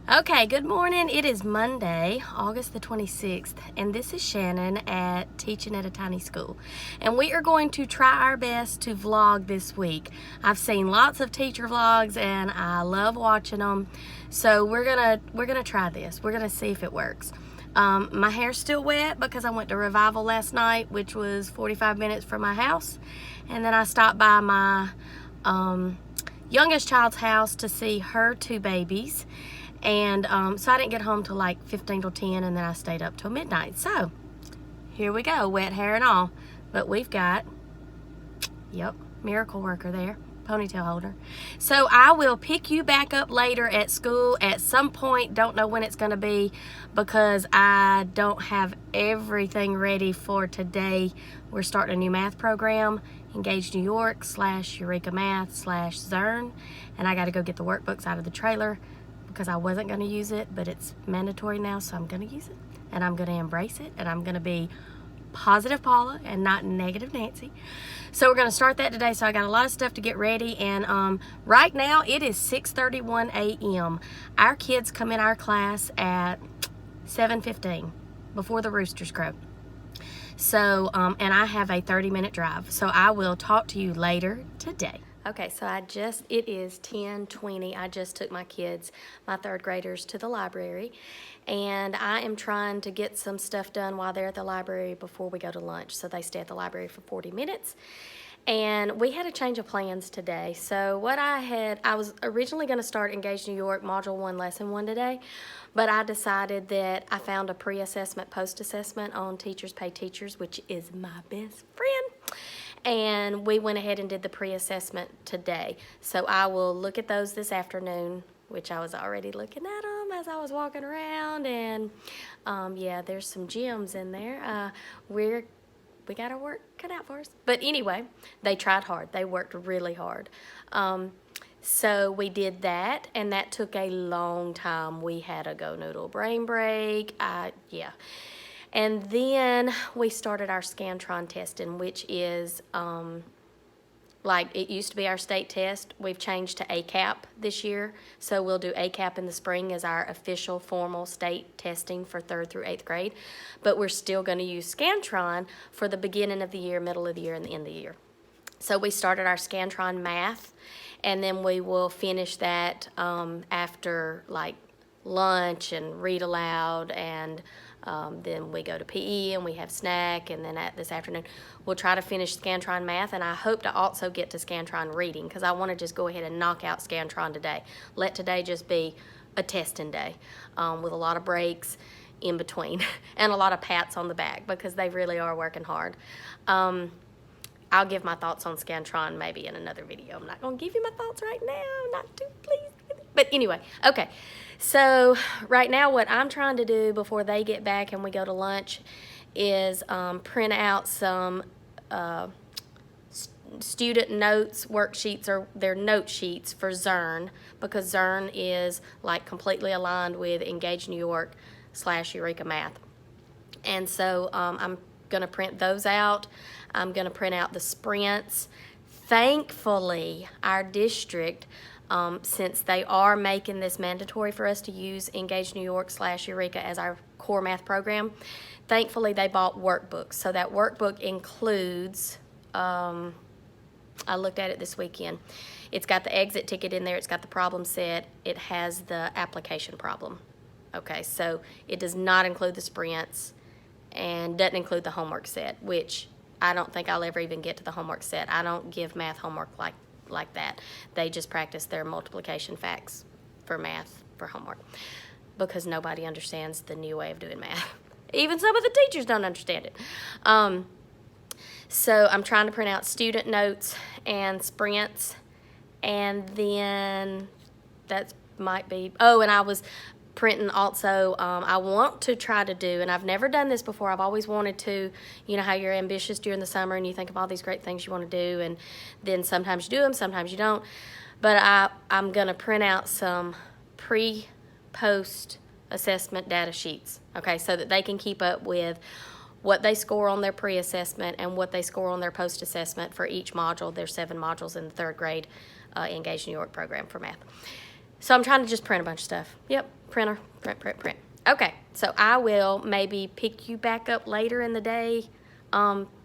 Okay, good morning. It is Monday, August the 26th, and this is Shannon at Teaching at a Tiny School. And we are going to try our best to vlog this week. I've seen lots of teacher vlogs and I love watching them. So we're gonna try this. We're gonna see if it works. My hair's still wet because I went to Revival last night, which was 45 minutes from my house. And then I stopped by my youngest child's house to see her two babies. And so I didn't get home till like 15 till 10, and then I stayed up till midnight. So here we go, wet hair and all. But we've got, yep, miracle worker there, ponytail holder. So I will pick you back up later at school at some point. Don't know when it's going to be because I don't have everything ready for today. We're starting a new math program, Engage New York / Eureka Math / Zern. And I got to go get the workbooks out of the trailer, because I wasn't going to use it, but it's mandatory now, so I'm going to use it, and I'm going to embrace it, and I'm going to be positive Paula and not negative Nancy. So we're going to start that today. So I got a lot of stuff to get ready, and right now it is 6:31 a.m. Our kids come in our class at 7:15 before the roosters crow. So, and I have a 30-minute drive, so I will talk to you later today. Okay, so it is 10:20. I just took my kids, my third graders, to the library, and I am trying to get some stuff done while they're at the library before we go to lunch. So they stay at the library for 40 minutes. And we had a change of plans today. So I was originally going to start Engage New York Module 1, Lesson 1 today, but I decided that I found a pre-assessment, post-assessment on Teachers Pay Teachers, which is my best friend. And we went ahead and did the pre-assessment today. So I will look at those this afternoon, which I was already looking at them as I was walking around. And yeah, there's some gems in there. We got our work cut out for us. But anyway, they tried hard. They worked really hard. So we did that, and that took a long time. We had a Go Noodle brain break. Yeah. And then we started our Scantron Testing, which is like it used to be our state test. We've changed to ACAP this year. So we'll do ACAP in the spring as our official formal state testing for 3rd through 8th grade. But we're still going to use Scantron for the beginning of the year, middle of the year, and the end of the year. So we started our Scantron Math, and then we will finish that after like lunch and read aloud, and then we go to PE and we have snack, and then this afternoon we'll try to finish Scantron Math, and I hope to also get to Scantron Reading, because I want to just go ahead and knock out Scantron today. Let today just be a testing day with a lot of breaks in between and a lot of pats on the back, because they really are working hard. I'll give my thoughts on Scantron maybe in another video. I'm not going to give you my thoughts right now. I'm not too pleased with it. But anyway, okay. So right now what I'm trying to do before they get back and we go to lunch is print out some student notes worksheets, or their note sheets for Zern, because Zern is like completely aligned with Engage New York / Eureka Math. And so I'm going to print those out. I'm going to print out the sprints. Thankfully, our district, since they are making this mandatory for us to use Engage New York / Eureka as our core math program, thankfully they bought workbooks. So that workbook includes, I looked at it this weekend. It's got the exit ticket in there. It's got the problem set. It has the application problem. Okay, so it does not include the sprints and doesn't include the homework set, which I don't think I'll ever even get to the homework set. I don't give math homework like that. They just practice their multiplication facts for math for homework, because nobody understands the new way of doing math. Even some of the teachers don't understand it. So I'm trying to print out student notes and sprints, and then that might be, oh, and I was printing also, I want to try to do, and I've never done this before, I've always wanted to, you know how you're ambitious during the summer and you think of all these great things you want to do, and then sometimes you do them, sometimes you don't, but I'm going to print out some pre-post assessment data sheets, okay, so that they can keep up with what they score on their pre-assessment and what they score on their post-assessment for each module. There's 7 modules in the 3rd grade Engage New York program for math. So I'm trying to just print a bunch of stuff. Yep, Printer, print. Okay, so I will maybe pick you back up later in the day,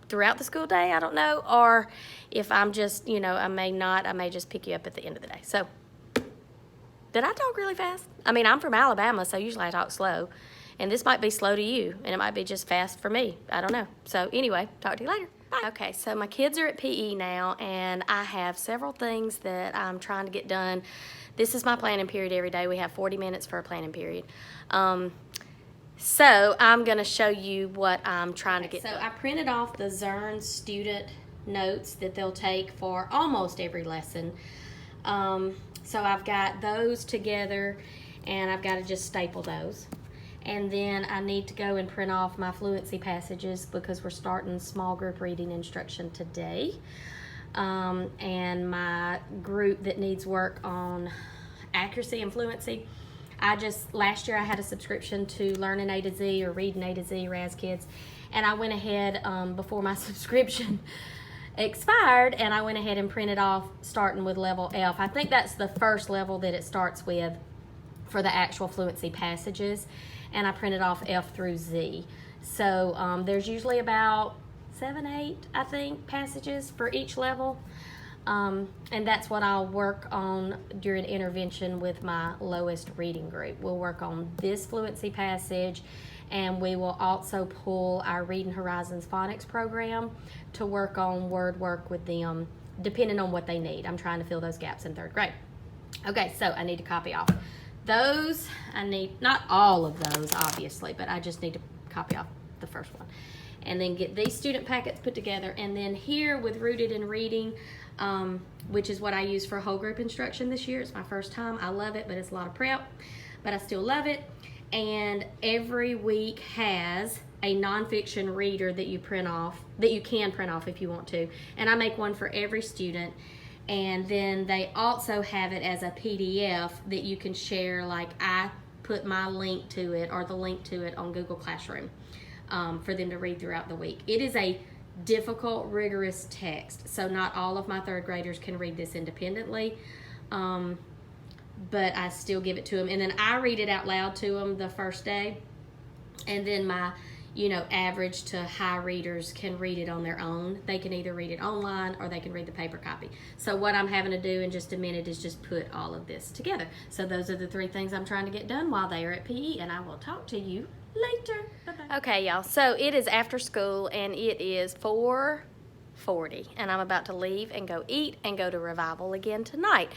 throughout the school day, I don't know, or if I'm just, I may just pick you up at the end of the day. So, did I talk really fast? I mean, I'm from Alabama, so usually I talk slow, and this might be slow to you, and it might be just fast for me. I don't know. So anyway, talk to you later. Bye. Okay, so my kids are at PE now, and I have several things that I'm trying to get done. This is my planning period every day. We have 40 minutes for a planning period. So I'm going to show you what I'm trying to get done. So I printed off the Zern student notes that they'll take for almost every lesson. So I've got those together, and I've got to just staple those. And then I need to go and print off my fluency passages because we're starting small group reading instruction today. And my group that needs work on accuracy and fluency. Last year I had a subscription to Learning A to Z or Reading A to Z, Raz Kids, and I went ahead before my subscription expired, and I went ahead and printed off starting with level F. I think that's the first level that it starts with for the actual fluency passages, and I printed off F through Z. So there's usually about 7, 8, I think, passages for each level. And that's what I'll work on during intervention with my lowest reading group. We'll work on this fluency passage, and we will also pull our Reading Horizons Phonics program to work on word work with them, depending on what they need. I'm trying to fill those gaps in 3rd grade. Okay, so I need to copy off those. I need, not all of those, obviously, but I just need to copy off the first one. And then get these student packets put together. And then here with Rooted in Reading, which is what I use for whole group instruction this year. It's my first time. I love it, but it's a lot of prep, but I still love it. And every week has a nonfiction reader that you print off, that you can print off if you want to. And I make one for every student. And then they also have it as a PDF that you can share, like I put my link to it or the link to it on Google Classroom for them to read throughout the week. It is a difficult, rigorous text, so not all of my 3rd graders can read this independently, but I still give it to them, and then I read it out loud to them the first day, and then my average to high readers can read it on their own. They can either read it online or they can read the paper copy. So what I'm having to do in just a minute is just put all of this together. So those are the 3 things I'm trying to get done while they are at PE, and I will talk to you later. Bye-bye. Okay, y'all, so it is after school, and it is 4:40, and I'm about to leave and go eat and go to Revival again tonight.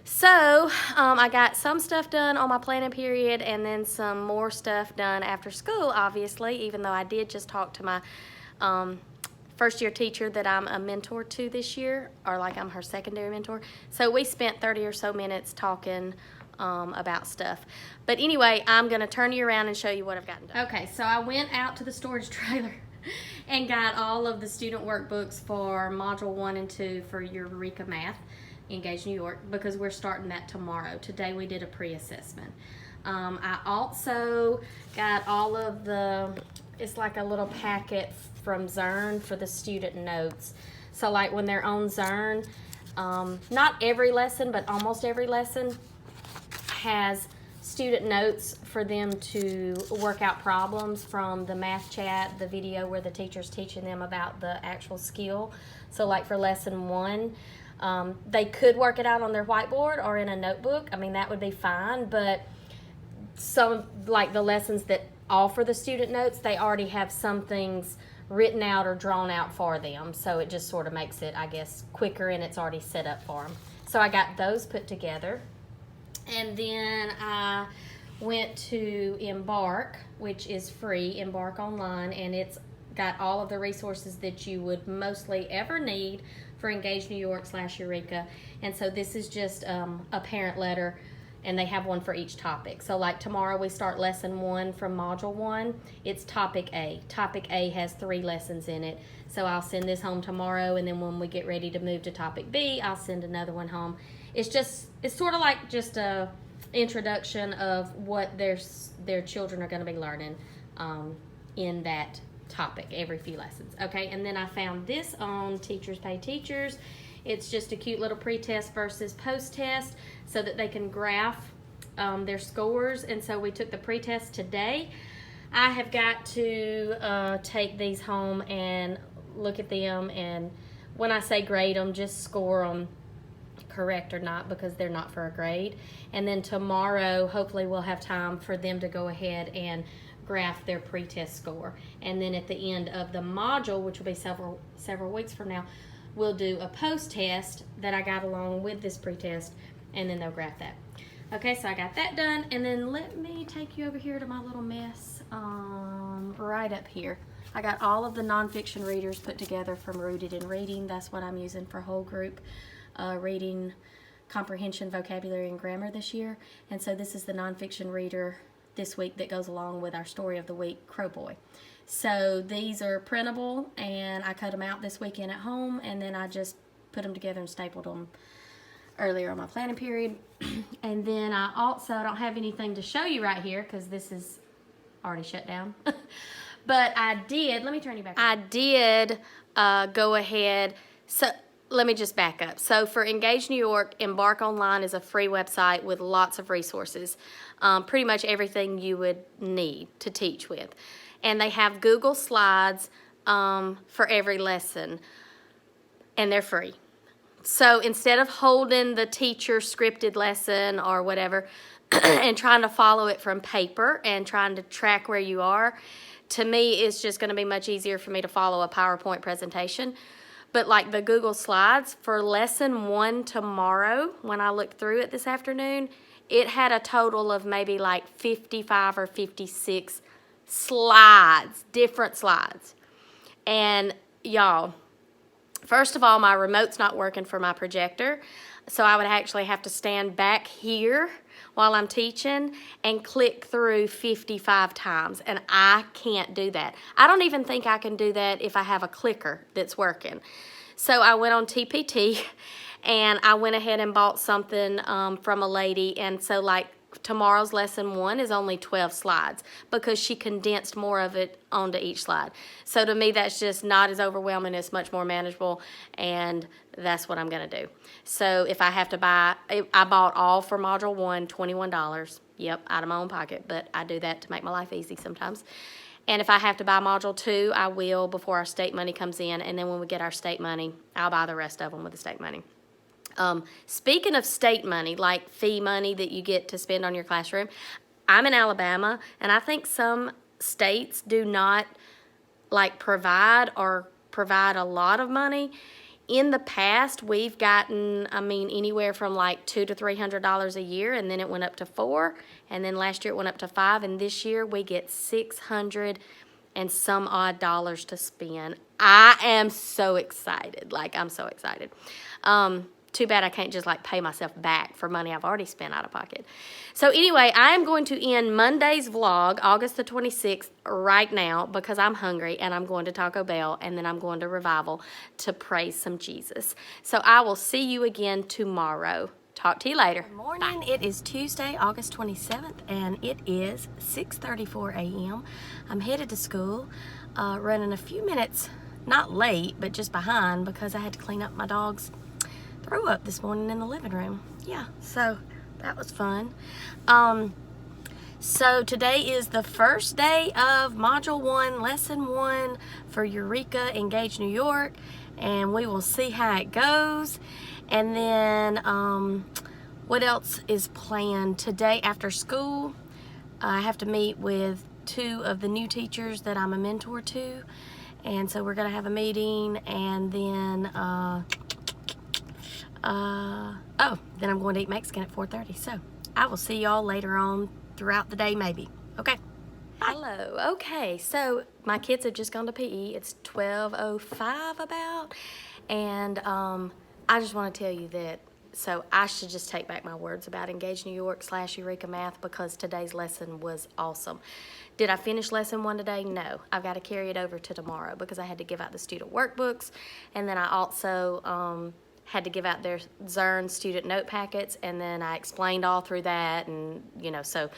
So I got some stuff done on my planning period, and then some more stuff done after school, obviously, even though I did just talk to my first-year teacher that I'm a mentor to this year, or like I'm her secondary mentor. So we spent 30 or so minutes talking about stuff. But anyway, I'm going to turn you around and show you what I've gotten done. Okay, so I went out to the storage trailer and got all of the student workbooks for Module 1 and 2 for Eureka Math, Engage New York, because we're starting that tomorrow. Today we did a pre-assessment. I also got all of it's like a little packet from Zern for the student notes. So like when they're on Zern, not every lesson, but almost every lesson has student notes for them to work out problems from the math chat, the video where the teacher's teaching them about the actual skill. So like for lesson 1, they could work it out on their whiteboard or in a notebook. I mean, that would be fine, but some, like the lessons that offer the student notes, they already have some things written out or drawn out for them. So it just sort of makes it, I guess, quicker, and it's already set up for them. So I got those put together. And then I went to Embark, which is free, Embark Online, and it's got all of the resources that you would mostly ever need for Engage New York / Eureka. And so this is just a parent letter, and they have one for each topic. So like tomorrow we start lesson 1 from module 1. It's topic A. Topic A has 3 lessons in it. So I'll send this home tomorrow, and then when we get ready to move to topic B, I'll send another one home. It's sort of like just a introduction of what their children are going to be learning in that topic every few lessons. Okay, and then I found this on Teachers Pay Teachers. It's just a cute little pre-test versus post-test so that they can graph their scores, and so we took the pretest today. I have got to take these home and look at them, and when I say grade them, just score them correct or not, because they're not for a grade. And then tomorrow, hopefully we'll have time for them to go ahead and graph their pretest score. And then at the end of the module, which will be several weeks from now, we'll do a post-test that I got along with this pretest, and then they'll graph that. Okay, so I got that done, and then let me take you over here to my little mess right up here. I got all of the nonfiction readers put together from Rooted in Reading. That's what I'm using for whole group reading, comprehension, vocabulary, and grammar this year. And so this is the nonfiction reader this week that goes along with our story of the week, Crow Boy. So these are printable, and I cut them out this weekend at home, and then I just put them together and stapled them earlier on my planning period. And then I also don't have anything to show you right here because this is already shut down. But I did, let me turn you back. I did go ahead, so let me just back up. So for Engage New York, Embark Online is a free website with lots of resources, pretty much everything you would need to teach with. And they have Google Slides for every lesson, and they're free. So instead of holding the teacher scripted lesson or whatever and trying to follow it from paper and trying to track where you are, to me it's just going to be much easier for me to follow a PowerPoint presentation. But like the Google Slides for lesson 1 tomorrow, when I looked through it this afternoon, it had a total of maybe like 55 or 56 slides, different slides. And y'all, first of all, my remote's not working for my projector, so I would actually have to stand back here while I'm teaching and click through 55 times, and I can't do that. I don't even think I can do that if I have a clicker that's working. So I went on TPT, and I went ahead and bought something from a lady, and so like tomorrow's lesson 1 is only 12 slides because she condensed more of it onto each slide. So to me, that's just not as overwhelming. It's much more manageable, and that's what I'm going to do. So if I have to buy, I bought all for module 1, $21. Yep, out of my own pocket, but I do that to make my life easy sometimes. And if I have to buy module 2, I will before our state money comes in, and then when we get our state money, I'll buy the rest of them with the state money. Speaking of state money, like fee money that you get to spend on your classroom, I'm in Alabama, and I think some states do not like provide a lot of money. In the past, we've gotten, anywhere from like $200 to $300 a year, and then it went up to $400, and then last year it went up to $500, and this year we get $600 and some odd dollars to spend. I am so excited. Like, I'm so excited. Too bad I can't just like pay myself back for money I've already spent out of pocket. So anyway, I am going to end Monday's vlog, August the 26th, right now because I'm hungry and I'm going to Taco Bell, and then I'm going to Revival to praise some Jesus. So I will see you again tomorrow. Talk to you later. Good morning. Bye. It is Tuesday, August 27th, and it is 6:34 a.m. I'm headed to school, running a few minutes, not late, but just behind because I had to clean up my dog's throw up this morning in the living room. Yeah, so that was fun. So today is the first day of Module 1, Lesson 1 for Eureka, Engage New York, and we will see how it goes. And then what else is planned? Today after school, I have to meet with 2 of the new teachers that I'm a mentor to, and so we're going to have a meeting, and then then I'm going to eat Mexican at 4:30. So I will see y'all later on throughout the day, maybe. Okay. Bye. Hello. Okay, so my kids have just gone to PE. It's 12:05 about, and I just want to tell you that. So I should just take back my words about Engage New York / Eureka Math because today's lesson was awesome. Did I finish lesson 1 today? No. I've got to carry it over to tomorrow because I had to give out the student workbooks, and then I also had to give out their Zern student note packets, and then I explained all through that, and so,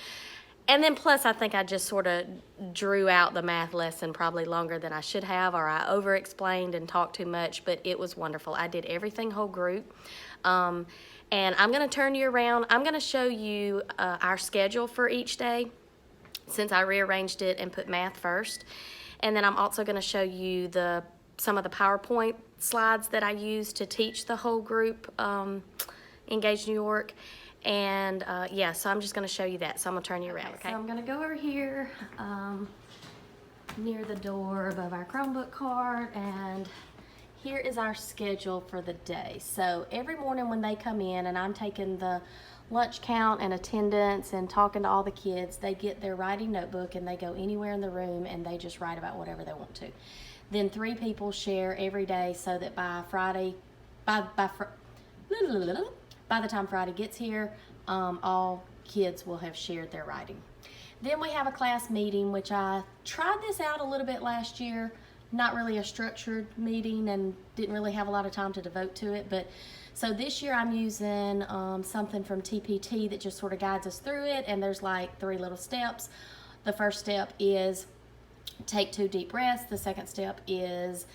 and then plus I think I just sort of drew out the math lesson probably longer than I should have, or I over explained and talked too much, but it was wonderful. I did everything whole group. And I'm going to turn you around. I'm going to show you our schedule for each day, since I rearranged it and put math first. And then I'm also going to show you some of the PowerPoint slides that I use to teach the whole group Engage New York. And yeah, so I'm just going to show you that. So I'm going to turn you around, okay? So I'm going to go over here near the door above our Chromebook cart, and here is our schedule for the day. So every morning when they come in and I'm taking the lunch count and attendance and talking to all the kids, they get their writing notebook and they go anywhere in the room and they just write about whatever they want to. Then 3 people share every day, so that by Friday, by the time Friday gets here, all kids will have shared their writing. Then we have a class meeting, which I tried this out a little bit last year. Not really a structured meeting and didn't really have a lot of time to devote to it. But so this year I'm using something from TPT that just sort of guides us through it. And there's like 3 little steps. The first step is take 2 deep breaths. The second step is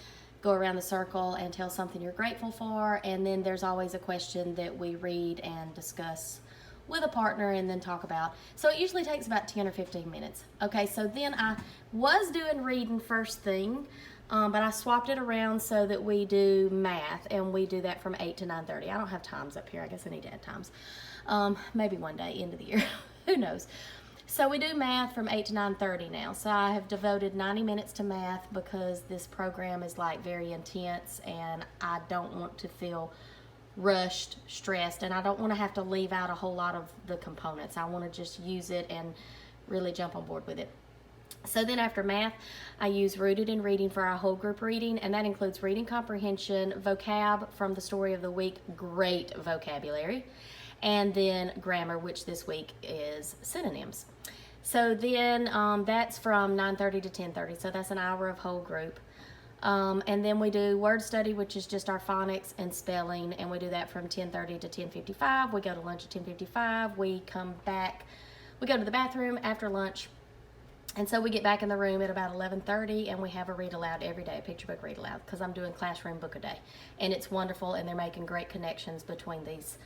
go around the circle and tell something you're grateful for. And then there's always a question that we read and discuss with a partner and then talk about. So it usually takes about 10 or 15 minutes. Okay, so then I was doing reading first thing, but I swapped it around so that we do math, and we do that from 8 to 9:30. I don't have times up here. I guess I need to add times. Maybe one day, end of the year. Who knows? So we do math from 8 to 9:30 now. So I have devoted 90 minutes to math because this program is like very intense and I don't want to feel rushed, stressed, and I don't want to have to leave out a whole lot of the components. I want to just use it and really jump on board with it. So then after math, I use Rooted in Reading for our whole group reading, and that includes reading comprehension, vocab from the story of the week, great vocabulary, and then grammar, which this week is synonyms. So then that's from 9:30 to 10:30, so that's an hour of whole group. And then we do word study, which is just our phonics and spelling, and we do that from 10:30 to 10:55. We go to lunch at 10:55. We come back, we go to the bathroom after lunch, and so we get back in the room at about 11:30, and we have a read aloud every day, a picture book read aloud, because I'm doing classroom book a day, and it's wonderful, and they're making great connections between these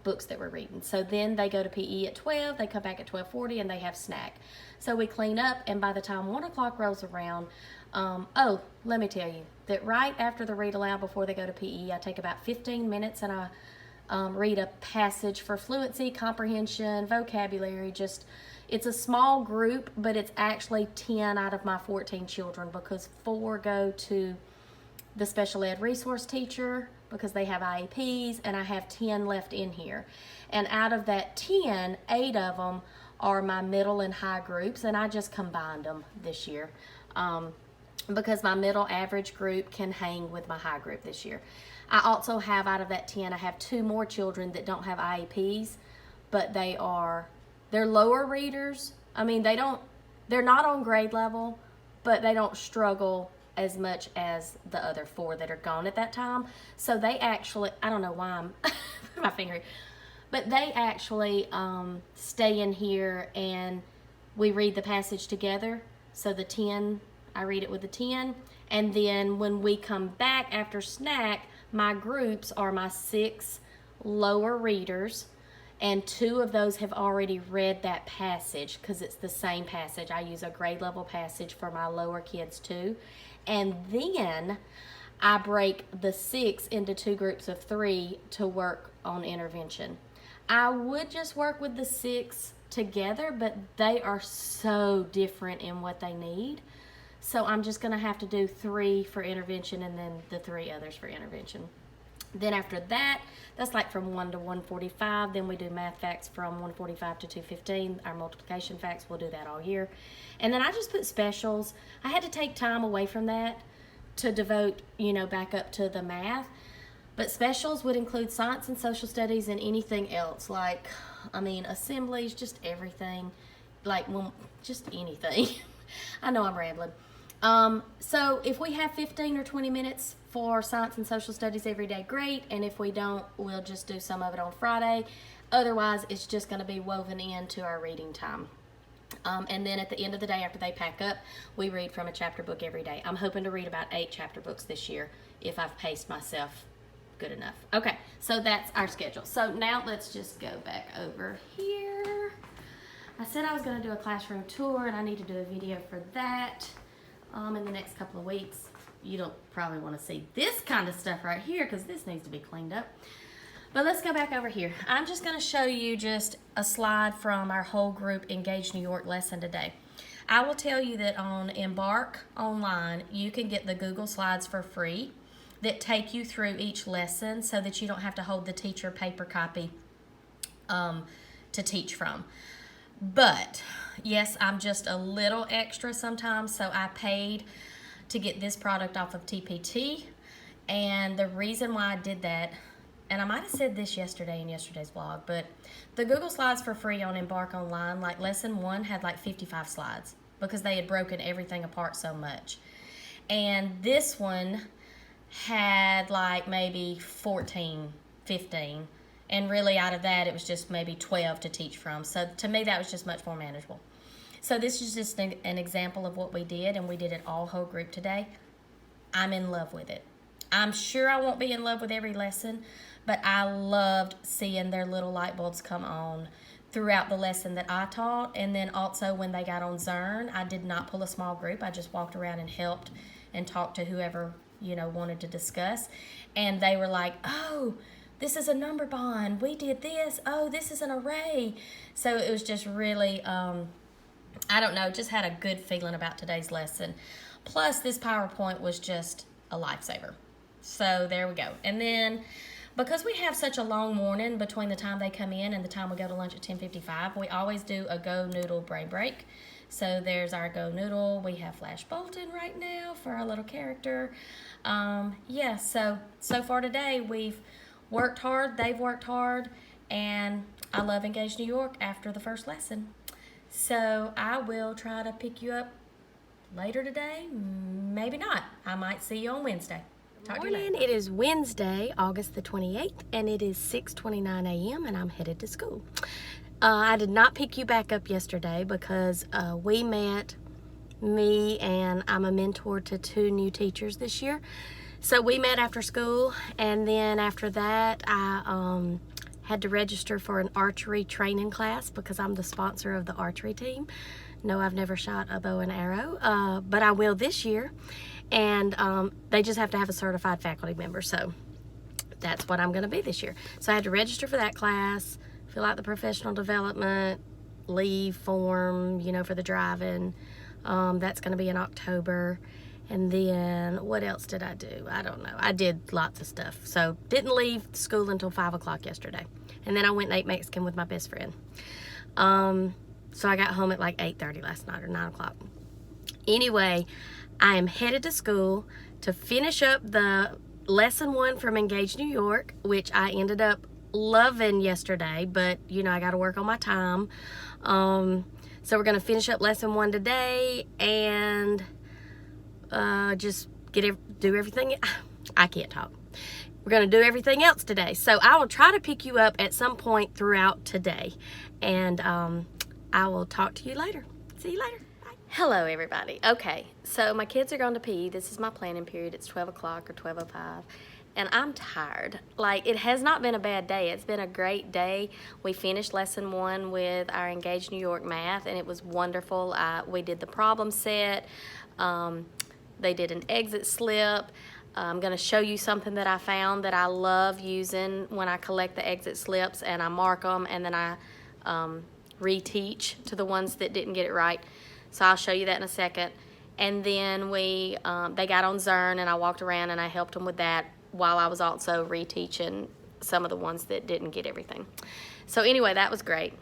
books that we're reading. So then they go to PE at 12, they come back at 12:40, and they have snack. So we clean up, and by the time 1 o'clock rolls around, oh, let me tell you that right after the read aloud before they go to PE, I take about 15 minutes and I read a passage for fluency, comprehension, vocabulary. Just, it's a small group, but it's actually 10 out of my 14 children, because 4 go to the special ed resource teacher because they have IEPs, and I have 10 left in here. And out of that 10, 8 of them are my middle and high groups, and I just combined them this year. Because my middle average group can hang with my high group this year. I also have, out of that 10, I have 2 more children that don't have IEPs, but they're lower readers. I mean, they're not on grade level, but they don't struggle as much as the other 4 that are gone at that time. So they actually, I don't know why I'm my finger, but they actually stay in here and we read the passage together. So the 10, I read it with the 10, and then when we come back after snack, my groups are my 6 lower readers, and 2 of those have already read that passage because it's the same passage. I use a grade level passage for my lower kids too. And then I break the 6 into 2 groups of 3 to work on intervention. I would just work with the 6 together, but they are so different in what they need. So I'm just going to have to do 3 for intervention and then the 3 others for intervention. Then after that, that's like from 1 to 1:45. Then we do math facts from 1:45 to 2:15. Our multiplication facts, we'll do that all year. And then I just put specials. I had to take time away from that to devote, back up to the math. But specials would include science and social studies and anything else, like, assemblies, just everything, just anything. I know I'm rambling. So if we have 15 or 20 minutes for science and social studies every day, great. And if we don't, we'll just do some of it on Friday. Otherwise, it's just going to be woven into our reading time. And then at the end of the day, after they pack up, we read from a chapter book every day. I'm hoping to read about 8 chapter books this year if I've paced myself good enough. Okay, So that's our schedule. So now let's just go back over here. I said I was going to do a classroom tour, and I need to do a video for that in the next couple of weeks. You don't probably want to see this kind of stuff right here because this needs to be cleaned up. But let's go back over here. I'm just going to show you just a slide from our whole group Engage New York lesson today. I will tell you that on Embark Online, you can get the Google Slides for free that take you through each lesson so that you don't have to hold the teacher paper copy to teach from. But yes, I'm just a little extra sometimes, so I paid to get this product off of TPT. And the reason why I did that, and I might have said this yesterday in yesterday's vlog, but the Google Slides for free on Embark Online, like lesson 1 had like 55 slides because they had broken everything apart so much. And this one had like maybe 14, 15. And really out of that, it was just maybe 12 to teach from. So to me, that was just much more manageable. So this is just an example of what we did, and we did it all whole group today. I'm in love with it. I'm sure I won't be in love with every lesson, but I loved seeing their little light bulbs come on throughout the lesson that I taught. And then also when they got on Zern, I did not pull a small group. I just walked around and helped and talked to whoever, you know, wanted to discuss. And they were like, oh, this is a number bond. We did this. Oh, this is an array. So it was just really, I don't know, just had a good feeling about today's lesson. Plus, this PowerPoint was just a lifesaver. So there we go. And then, because we have such a long morning between the time they come in and the time we go to lunch at 10:55, we always do a Go Noodle brain break. So there's our Go Noodle. We have Flash Bolton right now for our little character. Yeah, so far today we've worked hard, they've worked hard, and I love Engage New York after the first lesson. So I will try to pick you up later today, maybe not. I might see you on Wednesday. Talk to you later. It is Wednesday, August the 28th, and it is 6:29 a.m. and I'm headed to school. I did not pick you back up yesterday because we met, me and I'm a mentor to 2 new teachers this year. So we met after school, and then after that I had to register for an archery training class because I'm the sponsor of the archery team. No, I've never shot a bow and arrow, but I will this year. And they just have to have a certified faculty member, so that's what I'm going to be this year. So I had to register for that class, fill out the professional development, leave form, you know, for the driving. That's going to be in October. And then what else did I do? I don't know. I did lots of stuff. So didn't leave school until 5 o'clock yesterday. And then I went and ate Mexican with my best friend. So I got home at like 8:30 last night or 9 o'clock. Anyway, I am headed to school to finish up the lesson 1 from Engage New York, which I ended up loving yesterday, but you know, I got to work on my time. So we're going to finish up lesson 1 today and just do everything. I can't talk. We're going to do everything else today. So I will try to pick you up at some point throughout today, and I will talk to you later. See you later. Hello, everybody. Okay, so my kids are going to pee. This is my planning period. It's 12 o'clock or 12:05, and I'm tired. Like, it has not been a bad day. It's been a great day. We finished lesson 1 with our Engage New York math, and it was wonderful. We did the problem set. They did an exit slip. I'm going to show you something that I found that I love using when I collect the exit slips, and I mark them, and then I reteach to the ones that didn't get it right. So I'll show you that in a second. And then they got on Zern, and I walked around and I helped them with that while I was also reteaching some of the ones that didn't get everything. So anyway, that was great.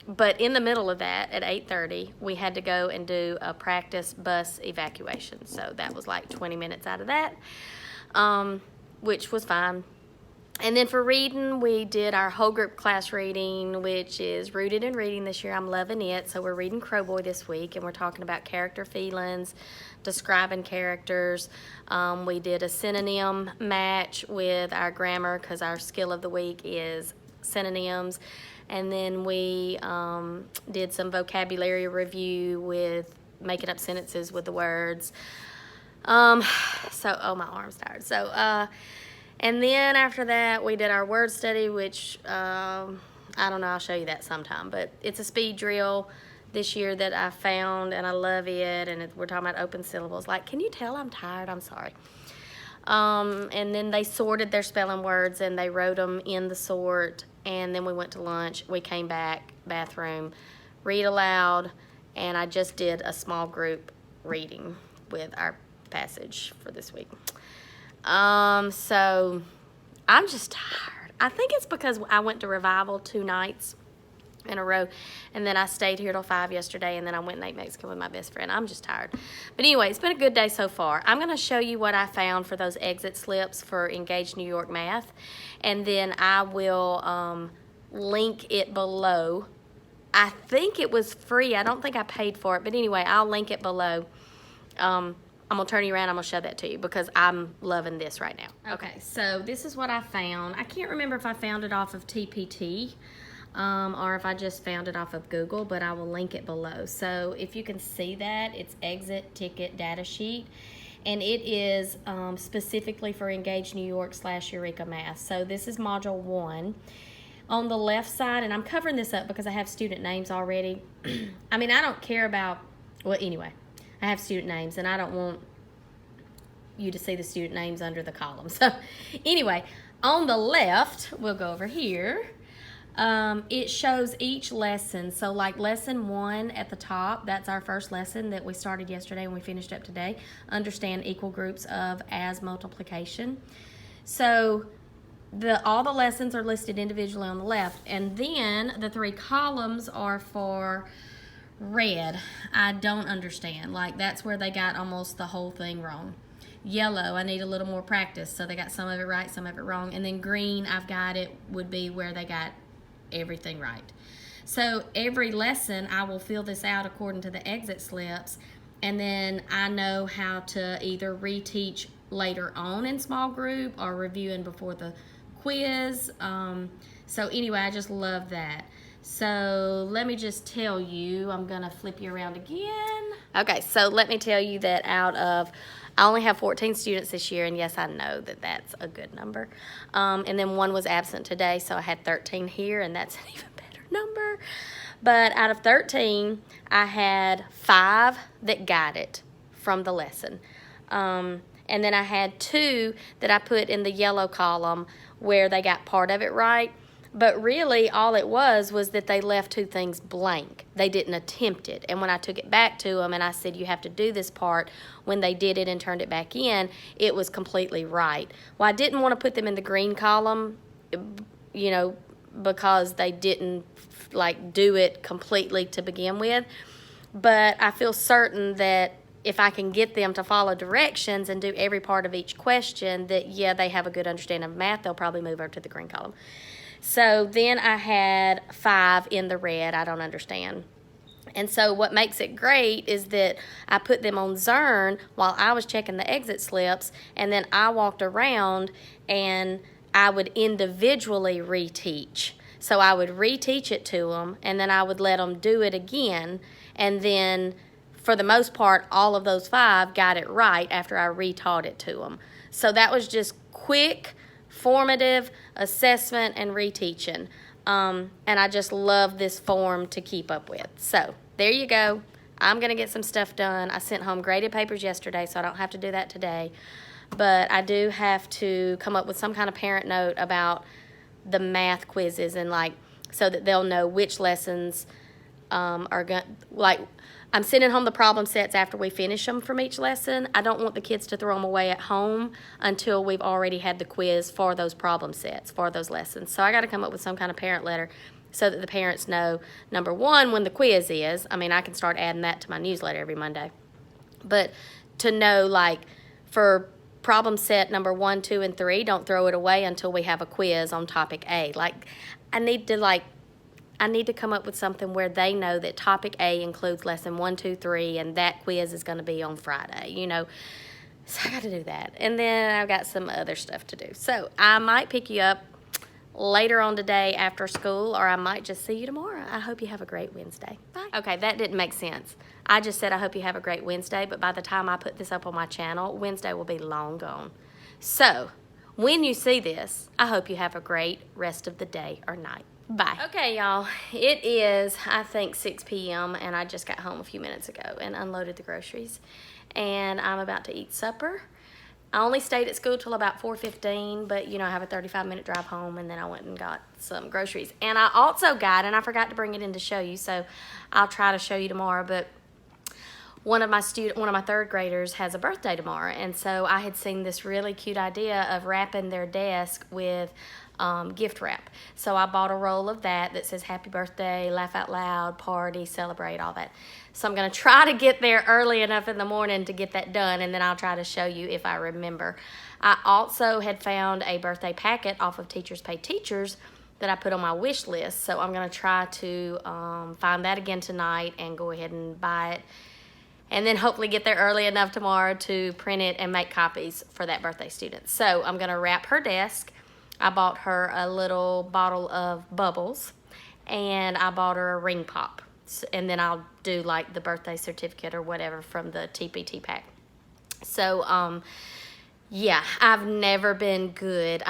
But in the middle of that, at 8:30, we had to go and do a practice bus evacuation. So that was like 20 minutes out of that, which was fine. And then for reading, we did our whole group class reading, which is Rooted in Reading this year. I'm loving it. So we're reading Crowboy this week, and we're talking about character feelings, describing characters. We did a synonym match with our grammar because our skill of the week is synonyms. And then we did some vocabulary review with making up sentences with the words. Oh, my arm's tired. So, And then after that, we did our word study, which I don't know, I'll show you that sometime. But it's a speed drill this year that I found, and I love it. And we're talking about open syllables. Like, can you tell I'm tired? I'm sorry. And then they sorted their spelling words, and they wrote them in the sort. And then we went to lunch. We came back, bathroom, read aloud, and I just did a small group reading with our passage for this week. So I'm just tired. I think it's because I went to Revival 2 nights in a row, and then I stayed here till 5 yesterday, and then I went and ate Mexican with my best friend. I'm just tired. But anyway, it's been a good day so far. I'm going to show you what I found for those exit slips for Engage New York Math, and then I will link it below. I think it was free. I don't think I paid for it, but anyway, I'll link it below. I'm going to turn you around. I'm going to show that to you because I'm loving this right now. Okay, so this is what I found. I can't remember if I found it off of TPT or if I just found it off of Google, but I will link it below. So if you can see that, it's exit ticket data sheet, and it is specifically for Engage New York / Eureka Math. So this is Module 1. On the left side, and I'm covering this up because I have student names already. I mean, I don't care about, well, anyway, I have student names, and I don't want you to see the student names under the column. So anyway, on the left, we'll go over here. It shows each lesson. So like lesson 1 at the top, that's our first lesson that we started yesterday and we finished up today. Understand equal groups of as multiplication. So all the lessons are listed individually on the left, and then the 3 columns are for red. I don't understand. Like, that's where they got almost the whole thing wrong. Yellow, I need a little more practice, so they got some of it right, some of it wrong. And then green, I've got it, would be where they got everything right. So every lesson, I will fill this out according to the exit slips, and then I know how to either reteach later on in small group or reviewing before the quiz. So anyway, I just love that. So let me just tell you, I'm gonna flip you around again. Okay, so let me tell you that I only have 14 students this year, and yes, I know that that's a good number. And then 1 was absent today, so I had 13 here, and that's an even better number. But out of 13, I had 5 that got it from the lesson. And then I had 2 that I put in the yellow column where they got part of it right. But really, all it was that they left 2 things blank. They didn't attempt it. And when I took it back to them and I said, you have to do this part, when they did it and turned it back in, it was completely right. Well, I didn't want to put them in the green column, you know, because they didn't, like, do it completely to begin with. But I feel certain that if I can get them to follow directions and do every part of each question, that, yeah, they have a good understanding of math, they'll probably move over to the green column. So then I had 5 in the red, I don't understand. And so what makes it great is that I put them on Zern while I was checking the exit slips, and then I walked around and I would individually reteach. So I would reteach it to them, and then I would let them do it again, and then for the most part, all of those 5 got it right after I retaught it to them. So that was just quick, formative assessment and reteaching. And I just love this form to keep up with. So there you go. I'm going to get some stuff done. I sent home graded papers yesterday, so I don't have to do that today. But I do have to come up with some kind of parent note about the math quizzes, and like, so that they'll know which lessons are going, like, I'm sending home the problem sets after we finish them from each lesson. I don't want the kids to throw them away at home until we've already had the quiz for those problem sets, for those lessons. So I got to come up with some kind of parent letter so that the parents know, number 1, when the quiz is. I mean, I can start adding that to my newsletter every Monday. But to know, like, for problem set number 1, 2, and 3, don't throw it away until we have a quiz on topic A. Like, I need to come up with something where they know that topic A includes lesson 1, 2, 3, and that quiz is going to be on Friday, you know. So I got to do that. And then I've got some other stuff to do. So I might pick you up later on today after school, or I might just see you tomorrow. I hope you have a great Wednesday. Bye. Okay, that didn't make sense. I just said I hope you have a great Wednesday, but by the time I put this up on my channel, Wednesday will be long gone. So when you see this, I hope you have a great rest of the day or night. Bye. Okay, y'all, it is, I think, 6 p.m. and I just got home a few minutes ago and unloaded the groceries. And I'm about to eat supper. I only stayed at school till about 4:15, but you know, I have a 35-minute drive home, and then I went and got some groceries. And I also got, and I forgot to bring it in to show you, so I'll try to show you tomorrow, but one of my third graders has a birthday tomorrow, and so I had seen this really cute idea of wrapping their desk with gift wrap. So I bought a roll of that says happy birthday, laugh out loud, party, celebrate, all that. So I'm gonna try to get there early enough in the morning to get that done, and then I'll try to show you if I remember. I also had found a birthday packet off of Teachers Pay Teachers that I put on my wish list, so I'm gonna try to find that again tonight and go ahead and buy it, and then hopefully get there early enough tomorrow to print it and make copies for that birthday student. So I'm gonna wrap her desk. I bought her a little bottle of bubbles, and I bought her a ring pop. And then I'll do like the birthday certificate or whatever from the TPT pack. So, yeah, I've never been good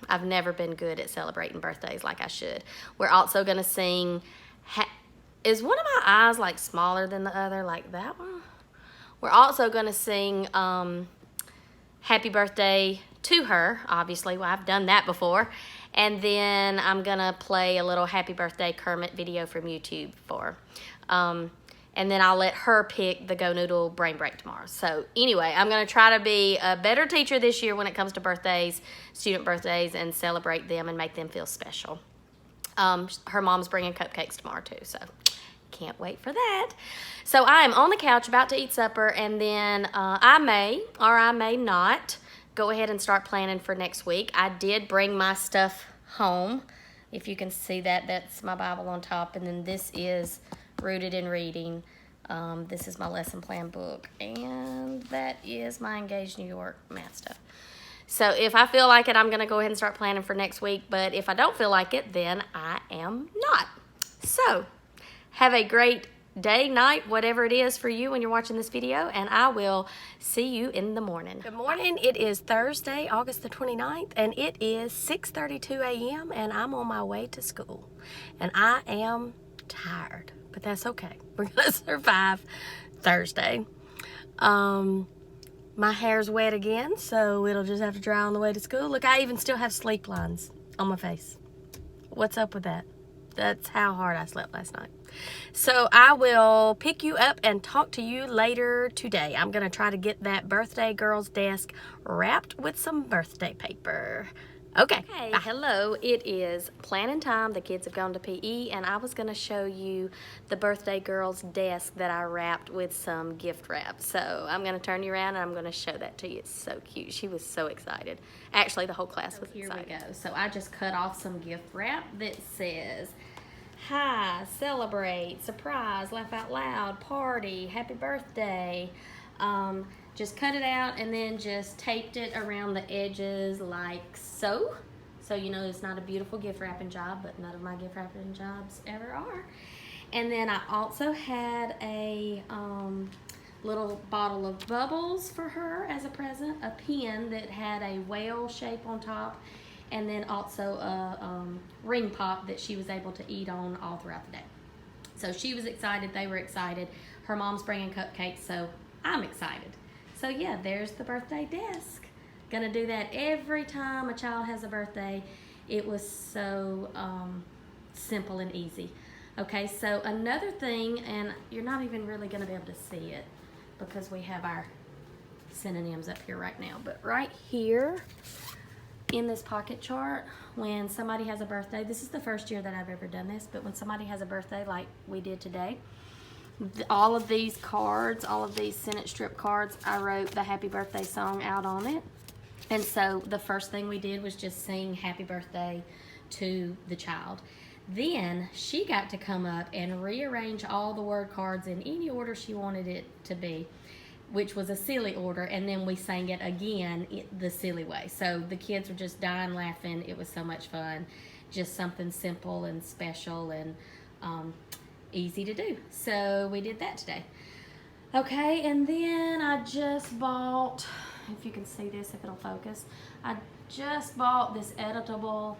at celebrating birthdays like I should. We're also gonna sing, is one of my eyes like smaller than the other, like that one? We're also gonna sing happy birthday to her, obviously. Well, I've done that before. And then I'm gonna play a little happy birthday Kermit video from YouTube for her. And then I'll let her pick the Go Noodle Brain Break tomorrow. So anyway, I'm gonna try to be a better teacher this year when it comes to birthdays, student birthdays, and celebrate them and make them feel special. Her mom's bringing cupcakes tomorrow too, so can't wait for that. So I am on the couch about to eat supper, and then I may or I may not go ahead and start planning for next week. I did bring my stuff home. If you can see that, that's my Bible on top, and then this is Rooted in Reading. This is my lesson plan book, and that is my Engage New York math stuff. So if I feel like it, I'm gonna go ahead and start planning for next week, but if I don't feel like it, then I am not. So have a great day, night, whatever it is for you when you're watching this video, and I will see you in the morning. Good morning. It is Thursday, August the 29th, and it is 6:32 a.m. and I'm on my way to school. And I am tired, but that's okay. We're gonna survive Thursday. My hair's wet again, so it'll just have to dry on the way to school. Look, I even still have sleep lines on my face. What's up with that? That's how hard I slept last night. So I will pick you up and talk to you later today. I'm going to try to get that birthday girl's desk wrapped with some birthday paper. Okay. Hey, hello. It is planning time. The kids have gone to PE, and I was going to show you the birthday girl's desk that I wrapped with some gift wrap. So I'm going to turn you around, and I'm going to show that to you. It's so cute. She was so excited. Actually, the whole class was excited. Here we go. So I just cut off some gift wrap that says, hi, celebrate, surprise, laugh out loud, party, happy birthday. Just cut it out and then just taped it around the edges like so. So you know it's not a beautiful gift wrapping job, but none of my gift wrapping jobs ever are. And then I also had a little bottle of bubbles for her as a present, a pen that had a whale shape on top, and then also a ring pop that she was able to eat on all throughout the day. So she was excited, they were excited. Her mom's bringing cupcakes, so I'm excited. So yeah, there's the birthday desk. Gonna do that every time a child has a birthday. It was so simple and easy. Okay, so another thing, and you're not even really gonna be able to see it because we have our synonyms up here right now, but right here in this pocket chart, when somebody has a birthday, this is the first year that I've ever done this, but when somebody has a birthday like we did today, all of these cards, all of these sentence strip cards, I wrote the happy birthday song out on it. And so the first thing we did was just sing happy birthday to the child. Then she got to come up and rearrange all the word cards in any order she wanted it to be, which was a silly order, and then we sang it again the silly way. So the kids were just dying laughing. It was so much fun. Just something simple and special and easy to do. So we did that today. Okay, and then I just bought, if you can see this, if it'll focus, I just bought this editable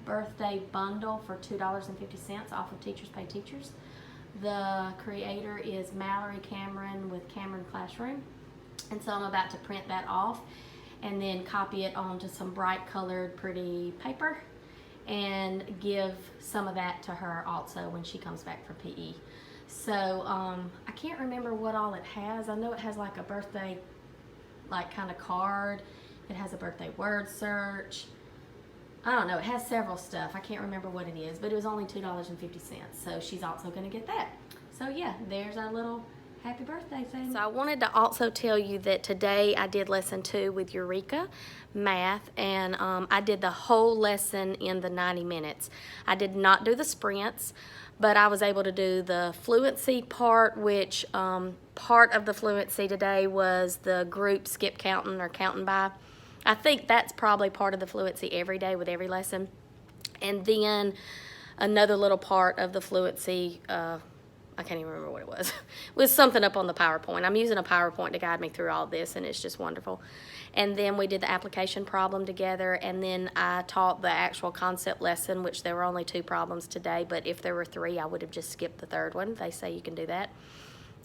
birthday bundle for $2.50 off of Teachers Pay Teachers. The creator is Mallory Cameron with Cameron Classroom. And so I'm about to print that off and then copy it onto some bright colored pretty paper and give some of that to her also when she comes back for PE. So I can't remember what all it has. I know it has like a birthday like kind of card. It has a birthday word search. I don't know, it has several stuff. I can't remember what it is, but it was only $2.50. So she's also gonna get that. So yeah, there's our little happy birthday thing. So I wanted to also tell you that today I did lesson 2 with Eureka Math, and I did the whole lesson in the 90 minutes. I did not do the sprints, but I was able to do the fluency part, which part of the fluency today was the group skip counting or counting by. I think that's probably part of the fluency every day with every lesson. And then another little part of the fluency, I can't even remember what it was. It was something up on the PowerPoint. I'm using a PowerPoint to guide me through all this, and it's just wonderful. And then we did the application problem together, and then I taught the actual concept lesson, which there were only 2 problems today, but if there were 3, I would have just skipped the 3rd one. They say you can do that.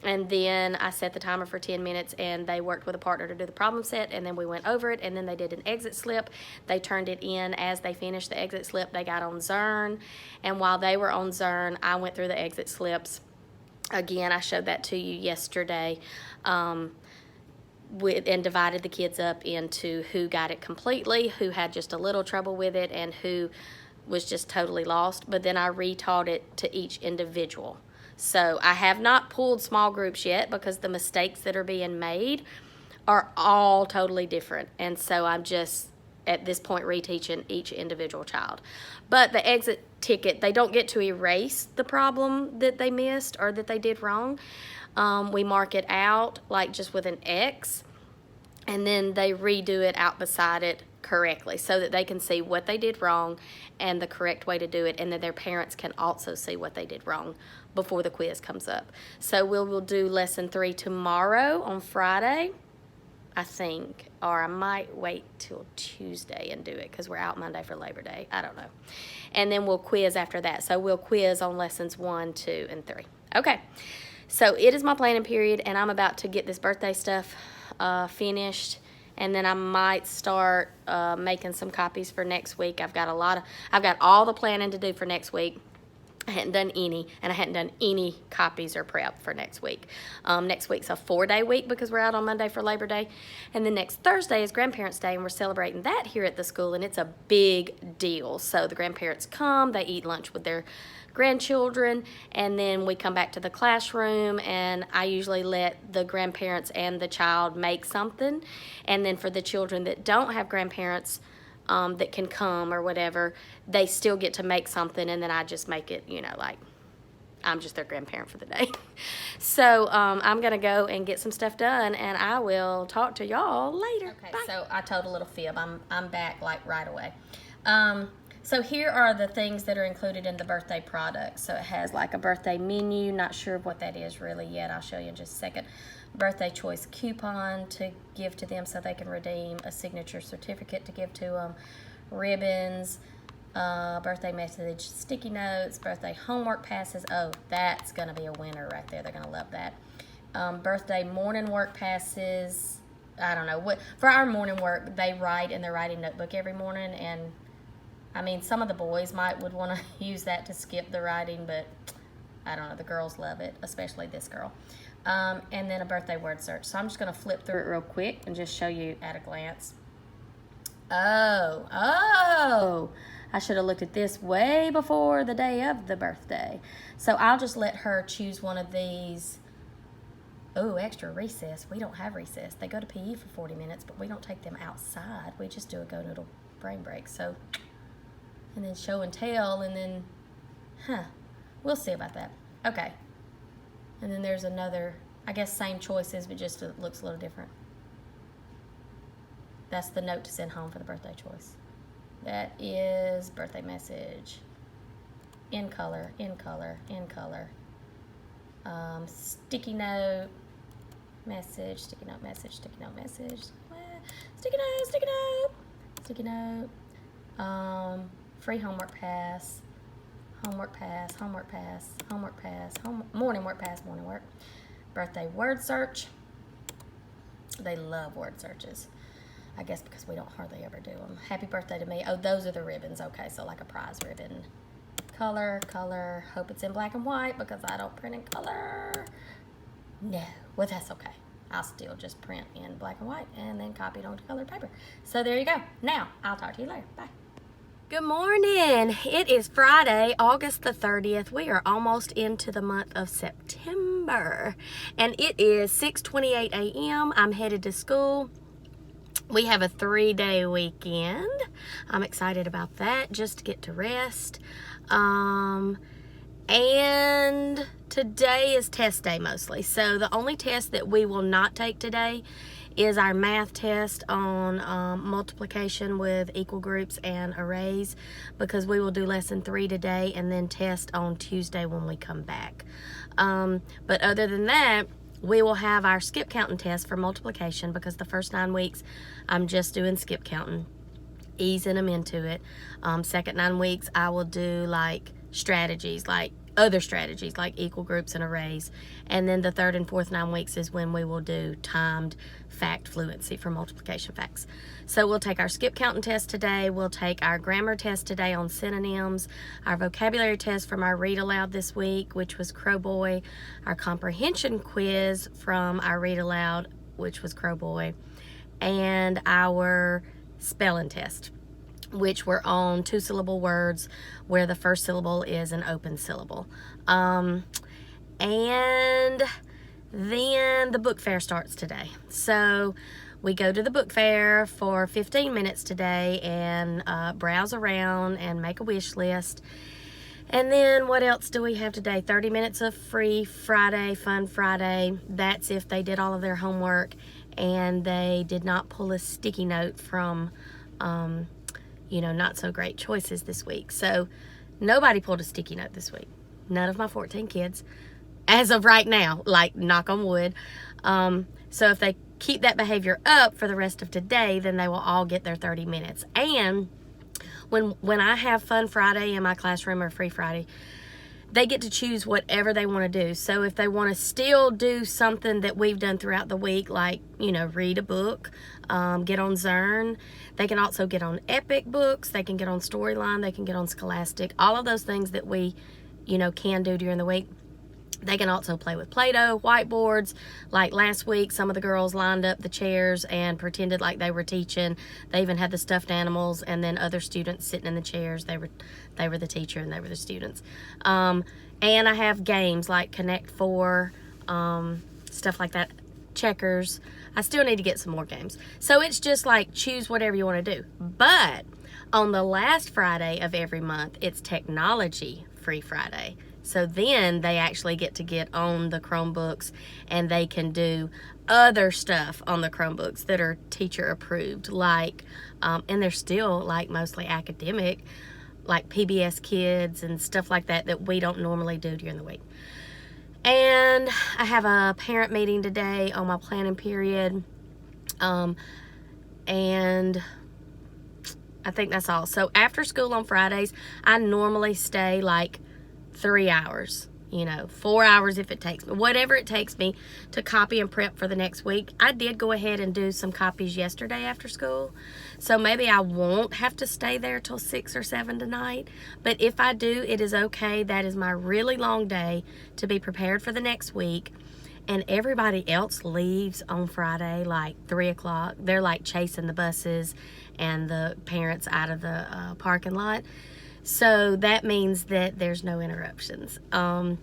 And then I set the timer for 10 minutes, and they worked with a partner to do the problem set, and then we went over it, and then they did an exit slip. They turned it in. As they finished the exit slip, they got on Zern, and while they were on Zern, I went through the exit slips. Again, I showed that to you yesterday, and divided the kids up into who got it completely, who had just a little trouble with it, and who was just totally lost. But then I retaught it to each individual. So I have not pulled small groups yet because the mistakes that are being made are all totally different. And so I'm just, at this point, reteaching each individual child. But the exit ticket, they don't get to erase the problem that they missed or that they did wrong. We mark it out like just with an X, and then they redo it out beside it correctly so that they can see what they did wrong and the correct way to do it, and then their parents can also see what they did wrong before the quiz comes up. So we'll do lesson 3 tomorrow on Friday, I think, or I might wait till Tuesday and do it because we're out Monday for Labor Day. I don't know. And then we'll quiz after that. So we'll quiz on lessons 1, 2, and 3. Okay, so it is my planning period, and I'm about to get this birthday stuff finished, and then I might start making some copies for next week. I've got all the planning to do for next week. I hadn't done any, and I hadn't done any copies or prep for next week. Next week's a 4-day week because we're out on Monday for Labor Day. And then next Thursday is Grandparents' Day, and we're celebrating that here at the school, and it's a big deal. So the grandparents come, they eat lunch with their grandchildren, and then we come back to the classroom, and I usually let the grandparents and the child make something. And then for the children that don't have grandparents, that can come or whatever, they still get to make something, and then I just make it, like I'm just their grandparent for the day. So I'm going to go and get some stuff done, and I will talk to y'all later. Okay, bye. So I told a little fib. I'm back like right away. So here are the things that are included in the birthday product. So it has like a birthday menu. Not sure what that is really yet. I'll show you in just a second. Birthday choice coupon to give to them so they can redeem a signature certificate to give to them, ribbons, birthday message sticky notes, birthday homework passes. Oh, that's going to be a winner right there. They're going to love that. Birthday morning work passes. I don't know what for our morning work, they write in their writing notebook every morning, and I mean, some of the boys would want to use that to skip the writing, but I don't know, the girls love it, especially this girl. And then a birthday word search. So I'm just going to flip through it real quick and just show you at a glance. Oh, I should have looked at this way before the day of the birthday. So I'll just let her choose one of these. Oh, extra recess. We don't have recess. They go to PE for 40 minutes, but we don't take them outside. We just do a Go Noodle brain break. So, and then show and tell, and then, we'll see about that. Okay. And then there's another, I guess same choices, but just it looks a little different. That's the note to send home for the birthday choice. That is birthday message. In color, in color, in color. Sticky note, message, sticky note, message, sticky note, message. Sticky note, sticky note. sticky note, free homework pass, homework pass, homework pass, homework pass, morning work pass, morning work, birthday word search. They love word searches, I guess because we don't hardly ever do them. Happy birthday to me. Oh, those are the ribbons. Okay, so like a prize ribbon. Color, hope it's in black and white because I don't print in color. No, well that's okay. I'll still just print in black and white and then copy it onto colored paper. So there you go. Now, I'll talk to you later. Bye. Good morning. It is Friday, August the 30th. We are almost into the month of September. And it is 6:28 a.m. I'm headed to school. We have a 3-day weekend. I'm excited about that, just to get to rest. And today is test day mostly. So the only test that we will not take today is our math test on multiplication with equal groups and arrays, because we will do lesson 3 today and then test on Tuesday when we come back. But other than that, we will have our skip counting test for multiplication, because the first 9 weeks I'm just doing skip counting, easing them into it. Second 9 weeks I will do like strategies, like other strategies like equal groups and arrays. And then the third and fourth 9 weeks is when we will do timed fact fluency for multiplication facts. So we'll take our skip counting test today. We'll take our grammar test today on synonyms, our vocabulary test from our read aloud this week, which was Crow Boy, our comprehension quiz from our read aloud, which was Crow Boy, and our spelling test, which were on 2-syllable words where the first syllable is an open syllable. And then the book fair starts today. So we go to the book fair for 15 minutes today and browse around and make a wish list. And then what else do we have today? 30 minutes of free Friday, fun Friday. That's if they did all of their homework and they did not pull a sticky note from not so great choices this week. So nobody pulled a sticky note this week. None of my 14 kids, as of right now, like knock on wood. So if they keep that behavior up for the rest of today, then they will all get their 30 minutes. And when I have Fun Friday in my classroom or Free Friday, they get to choose whatever they want to do. So if they want to still do something that we've done throughout the week, like, read a book, get on Zern, they can also get on Epic Books, they can get on Storyline, they can get on Scholastic, all of those things that we, can do during the week. They can also play with Play-Doh, whiteboards. Like last week, some of the girls lined up the chairs and pretended like they were teaching. They even had the stuffed animals, and then other students sitting in the chairs. They were the teacher and they were the students. And I have games like Connect 4, stuff like that, checkers. I still need to get some more games. So it's just like choose whatever you want to do. But on the last Friday of every month, it's Technology Free Friday. So then they actually get to get on the Chromebooks and they can do other stuff on the Chromebooks that are teacher approved, like, and they're still like mostly academic, like PBS Kids and stuff like that we don't normally do during the week. And I have a parent meeting today on my planning period. And I think that's all. So after school on Fridays, I normally stay like 3 hours, 4 hours if it takes me, whatever it takes me to copy and prep for the next week. I did go ahead and do some copies yesterday after school, so maybe I won't have to stay there till 6 or 7 tonight, but if I do, it is okay. That is my really long day to be prepared for the next week. And everybody else leaves on Friday like 3 o'clock. They're like chasing the buses and the parents out of the parking lot. So that means that there's no interruptions, and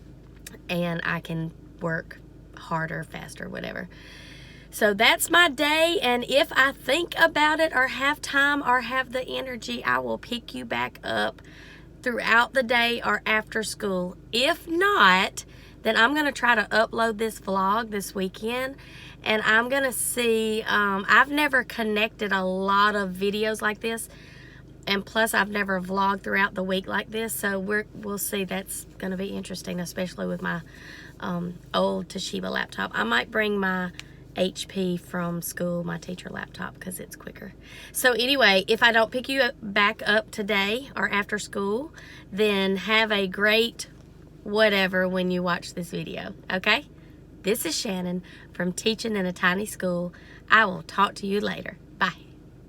I can work harder, faster, whatever. So that's my day, and if I think about it or have time or have the energy, I will pick you back up throughout the day or after school. If not, then I'm going to try to upload this vlog this weekend, and I'm going to see, I've never connected a lot of videos like this. And plus, I've never vlogged throughout the week like this, so we'll see. That's going to be interesting, especially with my old Toshiba laptop. I might bring my HP from school, my teacher laptop, because it's quicker. So anyway, if I don't pick you back up today or after school, then have a great whatever when you watch this video, okay? This is Shannon from Teaching in a Tiny School. I will talk to you later.